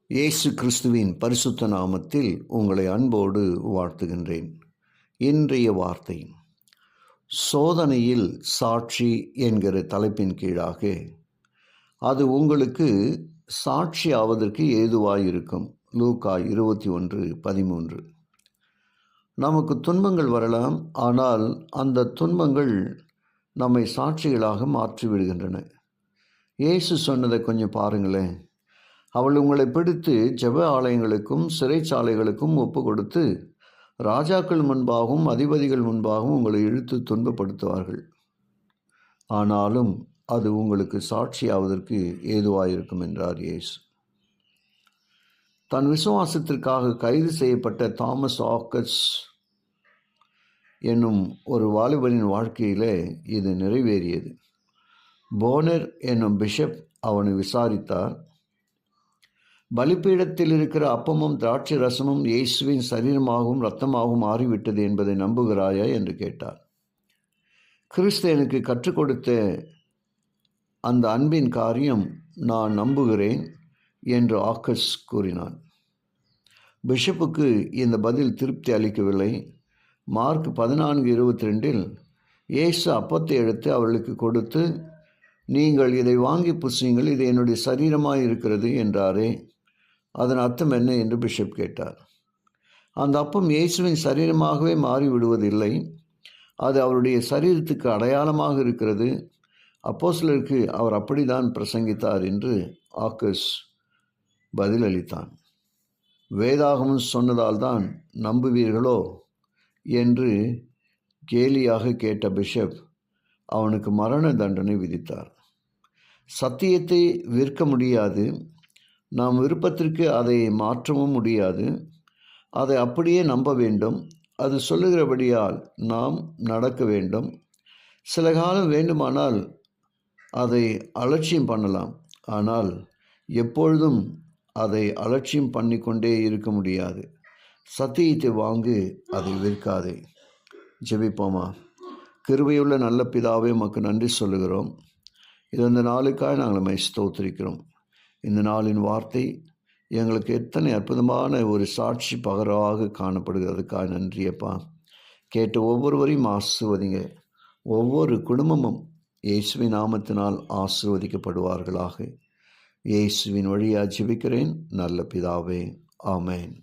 இயேசு கிறிஸ்துவின் பரிசுத்த நாமத்தில் உங்களை அன்போடு வாழ்த்துகின்றேன். இன்றைய வார்த்தை சோதனையில் சாட்சி என்கிற தலைப்பின் கீழாக அது உங்களுக்கு சாட்சி ஆவதற்கு ஏதுவாயிருக்கும். லூக்கா 21:13. நமக்கு துன்பங்கள் வரலாம், ஆனால் அந்த துன்பங்கள் நம்மை சாட்சிகளாக மாற்றிவிடுகின்றன. இயேசு சொன்னதை கொஞ்சம் பாருங்களேன். அவள் உங்களை பிடித்து ஜெப ஆலயங்களுக்கும் சிறைச்சாலைகளுக்கும் ஒப்பு கொடுத்து ராஜாக்கள் முன்பாகவும் அதிபதிகள் முன்பாகவும் உங்களை இழுத்து துன்பப்படுத்துவார்கள். ஆனாலும் அது உங்களுக்கு சாட்சியாவதற்கு ஏதுவாயிருக்கும் என்றார் இயேசு. தன் விசுவாசத்திற்காக கைது செய்யப்பட்ட தாமஸ் ஆக்கஸ் என்னும் ஒரு வாலிபனின் வாழ்க்கையிலே இது நிறைவேறியது. போனர் என்னும் பிஷப் அவனை விசாரித்தார். பலிப்பீடத்தில் இருக்கிற அப்பமும் திராட்சை ரசமும் இயேசுவின் சரீரமாகவும் இரத்தமாகவும் மாறிவிட்டது என்பதை நம்புகிறாயா என்று கேட்டார். கிறிஸ்து எனக்கு கற்றுக் கொடுத்த அந்த அன்பின் காரியம் நான் நம்புகிறேன் என்று ஆக்கஸ் கூறினான். பிஷப்புக்கு இந்த பதில் திருப்தி அளிக்கவில்லை. மார்க் 14:22 இயேசு அப்பத்தை எடுத்து அவர்களுக்கு கொடுத்து, நீங்கள் இதை வாங்கி புசியுங்கள், இது என்னுடைய சரீரமாய் இருக்கிறது என்றாரே, அதன் அர்த்தம் என்ன என்று பிஷப் கேட்டார். அந்த அப்பம் இயேசுவின் சரீரமாகவே மாறிவிடுவதில்லை, அது அவருடைய சரீரத்துக்கு அடையாளமாக இருக்கிறது. அப்போஸ்தலருக்கு அவர் அப்படித்தான் பிரசங்கித்தார் என்று ஆக்கஸ் பதிலளித்தான். வேதாகமம் சொன்னதால் தான் நம்புவீர்களோ என்று கேலியாக கேட்ட பிஷப் அவனுக்கு மரண தண்டனை விதித்தார். சத்தியத்தை விற்க முடியாது, நாம் விருப்பத்திற்கு அதை மாற்றவும் முடியாது. அதை அப்படியே நம்ப வேண்டும். அது சொல்லுகிறபடியால் நாம் நடக்க வேண்டும். சில காலம் வேண்டுமானால் அதை அலட்சியம் பண்ணலாம், ஆனால் எப்பொழுதும் அதை அலட்சியம் பண்ணிக்கொண்டே இருக்க முடியாது. சத்தியத்தை வாங்கு, அதை விற்காதே. ஜெபிப்போமா. கிருபையுள்ள நல்ல பிதாவே, உமக்கு நன்றி சொல்லுகிறோம். இது அந்த நாளுக்காக நாங்கள் ஸ்தோத்திரிக்கிறோம். இந்த நாளின் வார்த்தை எங்களுக்கு எத்தனை அற்புதமான ஒரு சாட்சி பகராக காணப்படுகிறதுக்காக நன்றியப்பா. கேட்ட ஒவ்வொருவரையும் ஆசீர்வதிங்க. ஒவ்வொரு குடும்பமும் இயேசுவின் நாமத்தினால் ஆசீர்வதிக்கப்படுவார்களாக. இயேசுவின் வழியாக ஜெபிக்கிறேன் நல்ல பிதாவே. ஆமென்.